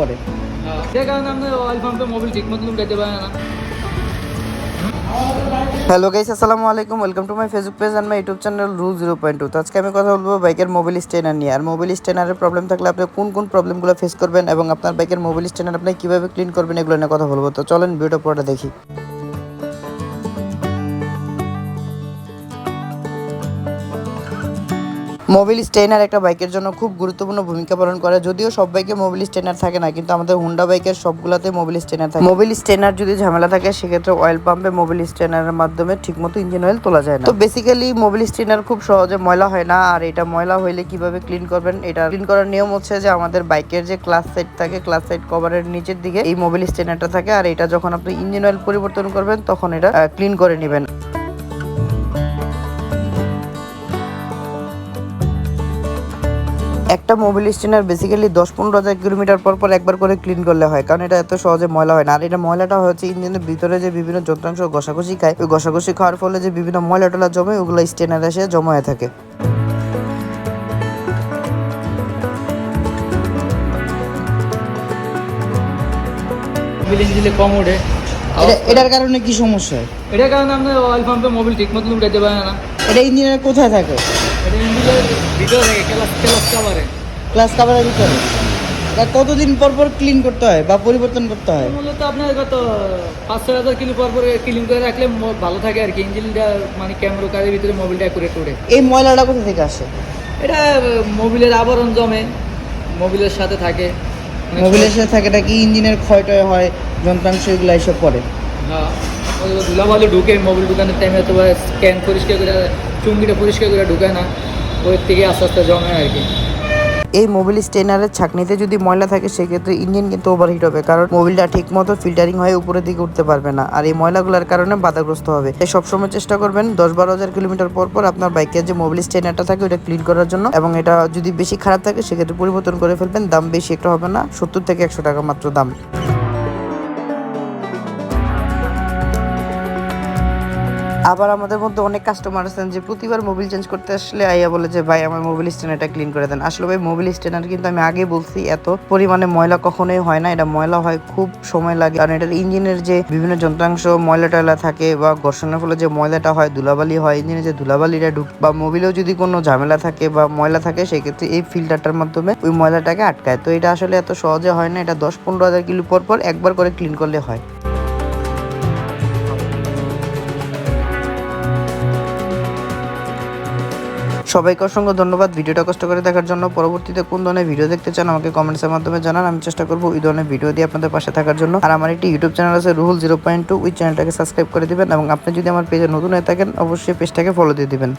করে যে কারণে আমরা অয়েল পাম্পে মোবিল ঠিকমতো উঠাইতে পারে না। হ্যালো গাইস, আসসালামু আলাইকুম। Welcome to my Facebook page and my YouTube channel rule 0.2। তো আজকে আমি কথা বলবো বাইকের মোবিল স্টেনার নিয়ে। আর মোবিল স্টেনারের প্রবলেম থাকলে আপনি কোন কোন প্রবলেমগুলো ফেস করবেন এবং আপনার বাইকের মোবিল স্টেনার আপনি কীভাবে ক্লিন করবেন এগুলো নিয়ে কথা বলবো। তো চলেন ভিডিওটা পুরোটা দেখি। মোবিল স্টেনার একটা বাইকের জন্য খুব গুরুত্বপূর্ণ ভূমিকা পালন করে। যদিও সব বাইকে মোবিল স্টেনার থাকে না, কিন্তু আমাদের হুন্ডা বাইকের সবগুলাতে মোবিল স্টেনার থাকে। মোবিল স্টেনার যদি ঝামেলা থাকে সেক্ষেত্রে অয়েল পাম্পে মোবিল স্টেনারের মাধ্যমে ঠিকমতো ইঞ্জিন অয়েল তোলা যায় না। তো বেসিক্যালি মোবিল স্টেনার খুব সহজে ময়লা হয় না। আর এটা ময়লা হইলে কিভাবে ক্লিন করবেন, এটা ক্লিন করার নিয়ম হচ্ছে যে আমাদের বাইকের যে ক্লাস সাইড থাকে, ক্লাস সাইড কভারের নিচের দিকে এই মোবিল স্টেনারটা থাকে। আর এটা যখন আপনি ইঞ্জিন অয়েল পরিবর্তন করবেন তখন এটা ক্লিন করে নেবেন। একটা মোবিল স্টেনার বেসিক্যালি 10-15 হাজার কিলোমিটার পর পর একবার করে ক্লিন করলে হয়, কারণ এটা এত সহজে ময়লা হয় না। আর এটা ময়লাটা হচ্ছে ইঞ্জিনের ভিতরে যে বিভিন্ন যন্ত্রাংশ ঘষাঘষি খায়, ওই ঘষাঘষি খাওয়ার ফলে যে বিভিন্ন ময়লা টলা জমে ওগুলো স্টেনারে এসে জমা হয়ে থাকে। মোবিল ইঞ্জিনে কম ওঠে, এটার কারণে কি সমস্যা হয়? এটার কারণে আমরা অয়েল পাম্পে মোবিল ঠিকমতো উঠাইতে পারে না। এটা ইঞ্জিনের কোথায় থাকে? এটা ইঞ্জিনের ভিতরে থাকে, ক্লাস কাভারে। ক্লাস কাভারের ভিতরে। কতদিন পর পর ক্লিন করতে হয় বা পরিবর্তন করতে হয়? মূলত আপনার কত 5-6 হাজার কিলো পর পর ক্লিন করে রাখলে ভালো থাকে আর কি। ইঞ্জিনটা মানে ক্যামেরো কারের ভিতরে মোবিলটা অ্যাকুরেট ওঠে। এই ময়লাটা কোথা থেকে আসে? এটা মোবিলের আবরণ জমে, মোবিলের সাথে থাকে। মোবিলের সাথে থাকে, এটা কি ইঞ্জিনের ক্ষয় টয় হয়, যন্ত্রাংশ এগুলো এসব পড়ে? হ্যাঁ, ওই ধুলাবালি ঢুকে মোবিল ঢুকানোর টাইমে তো স্ক্যান পরিষ্কার করে চুঙ্গিটা পরিষ্কার করে ঢুকায় না, ওই থেকে আস্তে আস্তে জমে আর কি। এই মোবিল স্টেনারের ছাঁকনিতে যদি ময়লা থাকে সেক্ষেত্রে ইঞ্জিন কিন্তু ওভারহিট হবে, কারণ মোবিলটা ঠিক মতো ফিল্টারিং হয়ে উপরের দিকে উঠতে পারবে না। আর এই ময়লাগুলোর কারণে বাধাগ্রস্ত হবে। তাই সবসময় চেষ্টা করবেন 10-12 হাজার কিলোমিটার পর পর আপনার বাইকের যে মোবিল স্টেনারটা থাকে ওটা ক্লিন করার জন্য। এবং এটা যদি বেশি খারাপ থাকে সেক্ষেত্রে পরিবর্তন করে ফেলবেন। দাম বেশি একটা হবে না, 70 থেকে 100 টাকা মাত্র দাম। আবার আমাদের মধ্যে অনেক কাস্টমার আছেন যে প্রতিবার মোবিল চেঞ্জ করতে আসলে আইয়া বলে যে ভাই আমার মোবিল স্টেনারটা ক্লিন করে দেন। আসলে ভাই মোবিল স্টেনার কিন্তু আমি আগে বলছি এত পরিমাণে ময়লা কখনোই হয় না। এটা ময়লা হয় খুব সময় লাগে, কারণ এটার ইঞ্জিনের যে বিভিন্ন যন্ত্রাংশ ময়লা টয়লা থাকে বা ঘর্ষণের ফলে যে ময়লাটা হয়, ধুলাবালি হয়, ইঞ্জিনে যে ধুলাবালিটা বা মোবিলেও যদি কোনো ঝামেলা থাকে বা ময়লা থাকে সেক্ষেত্রে এই ফিল্টারটার মাধ্যমে ওই ময়লাটাকে আটকায়। তো এটা আসলে এত সহজে হয় না, এটা 10-15 হাজার কিলো পর পর একবার করে ক্লিন করলে হয়। সবাইকে অসংখ্য ধন্যবাদ ভিডিওটা কষ্ট করে দেখার জন্য। পরবর্তীতে কোন ধরনের ভিডিও দেখতে চান আমাকে কমেন্টসের মাধ্যমে জানান, আমি চেষ্টা করবো ওই ধরনের ভিডিও দিয়ে আপনাদের পাশে থাকার জন্য। আর আমার একটি ইউটিউব চ্যানেল আছে রুল 0.2, ওই চ্যানেলটাকে সাবস্ক্রাইব করে দিবেন এবং আপনি যদি আমার পেজে নতুন হয়ে থাকেন অবশ্যই পেজটাকে ফলো দিয়ে দিবেন।